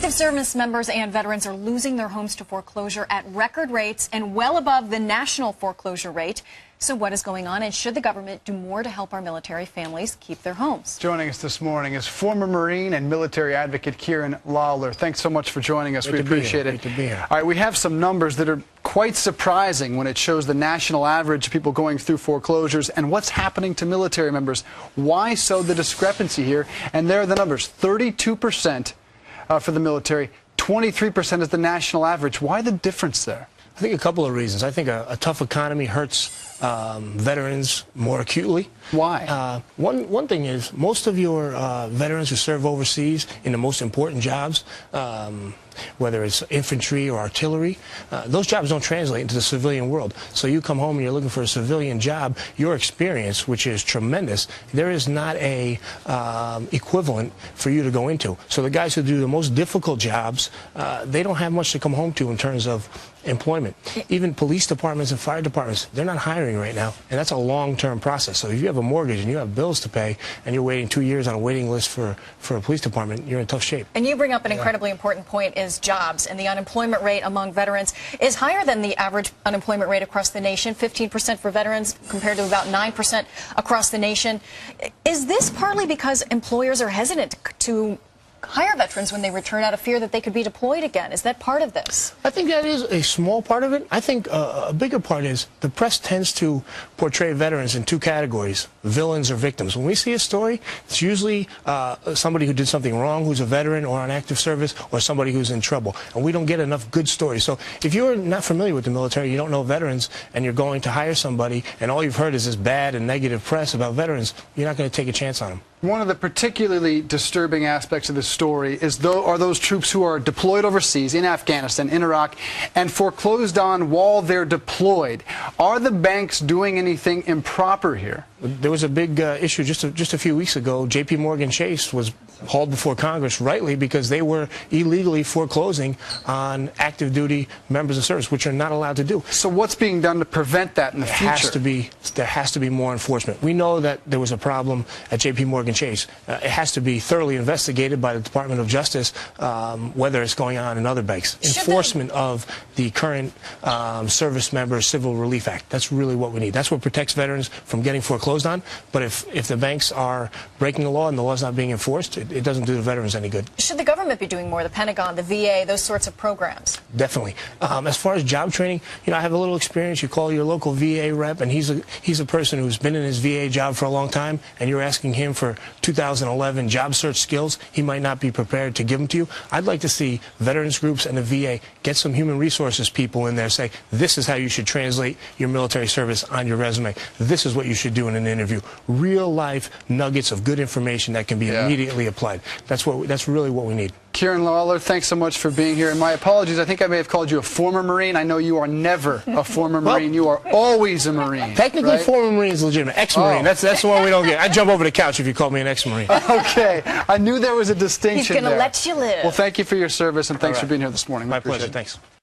Active service members and veterans are losing their homes to foreclosure at record rates and well above the national foreclosure rate. So what is going on, and should the government do more to help our military families keep their homes? Joining us this morning is former Marine and military advocate Kieran Lalor. Thanks so much for joining us. We appreciate it. Great to be here. All right, we have some numbers that are quite surprising when it shows the national average of people going through foreclosures and what's happening to military members. Why so the discrepancy here? And there are the numbers. 32% for the military, 23% is the national average. Why the difference there? I think a couple of reasons. I think a tough economy hurts veterans more acutely. Why? One thing is most of your veterans who serve overseas in the most important jobs, whether it's infantry or artillery, those jobs don't translate into the civilian world. So you come home and you're looking for a civilian job, your experience, which is tremendous, there is not a equivalent for you to go into. So the guys who do the most difficult jobs, they don't have much to come home to in terms of employment. Even police departments and fire departments, they're not hiring right now, and that's a long-term process. So if you have a mortgage and you have bills to pay and you're waiting 2 years on a waiting list for a police department, you're in tough shape. And you bring up an incredibly important point, is jobs, and the unemployment rate among veterans is higher than the average unemployment rate across the nation, 15% for veterans compared to about 9% across the nation. Is this partly because employers are hesitant to hire veterans when they return out of fear that they could be deployed again? Is that part of this? I think that is a small part of it. I think a bigger part is the press tends to portray veterans in two categories, villains or victims. When we see a story, it's usually somebody who did something wrong, who's a veteran or on active service, or somebody who's in trouble. And we don't get enough good stories. So if you're not familiar with the military, you don't know veterans, and you're going to hire somebody, and all you've heard is this bad and negative press about veterans, you're not going to take a chance on them. One of the particularly disturbing aspects of this story are those troops who are deployed overseas, in Afghanistan, in Iraq, and foreclosed on while they're deployed. Are the banks doing anything improper here? There was a big issue just a few weeks ago. J.P. Chase was hauled before Congress rightly because they were illegally foreclosing on active duty members of service, which are not allowed to do. So what's being done to prevent that in the future? There has to be more enforcement. We know that there was a problem at J.P. Chase. It has to be thoroughly investigated by the Department of Justice, whether it's going on in other banks. Enforcement of the current Service Member Civil Relief Act. That's really what we need. That's what protects veterans from getting foreclosed on. But if the banks are breaking the law and the law is not being enforced, it doesn't do the veterans any good. Should the government be doing more? The Pentagon, the VA, those sorts of programs? Definitely. As far as job training, I have a little experience. You call your local VA rep, and he's a person who's been in his VA job for a long time, and you're asking him for 2011 job search skills. He might not be prepared to give them to you. I'd like to see veterans groups and the VA get some human resources people in there, say, this is how you should translate your military service on your resume. This is what you should do in an interview. Real life nuggets of good information that can be immediately applied. That's really what we need. Kieran Lalor, thanks so much for being here. And my apologies, I think I may have called you a former Marine. I know you are never a former Marine. You are always a Marine. Technically, right? Former Marine is legitimate. Ex-Marine, that's the one we don't get. I'd jump over the couch if you called me an ex-Marine. Okay, I knew there was a distinction. He's going to let you live. Well, thank you for your service, and thanks for being here this morning. My pleasure, thanks.